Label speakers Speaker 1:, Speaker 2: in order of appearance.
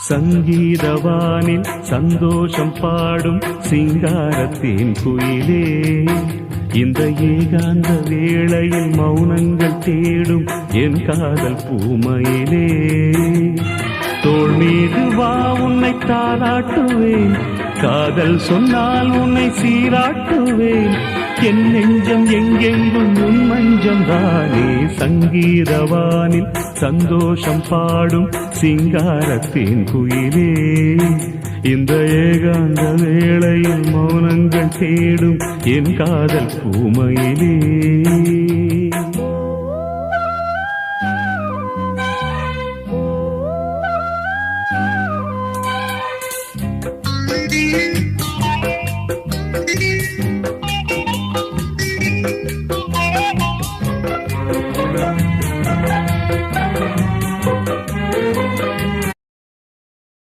Speaker 1: சங்கீதவானில் சந்தோஷம் பாடும் சிங்காரத்தின் குயிலே, இந்த ஏகாந்த வேளையில் மௌனங்கள் தேடும் என் காதல் பூமையிலே. தோள் மீது வா உன்னை தாளாட்டுவேன், காதல் சொன்னால் உன்னை சீராட்டுவேன். என் நெஞ்சம் எங்கெங்கும் உன் மஞ்சம் தானே. சங்கீதவானில் சந்தோஷம் பாடும் சிங்காரத்தின் குயிலே, இந்த ஏகாந்த வேளையில் மௌனங்கள் தேடும் என் காதல் பூமையிலே.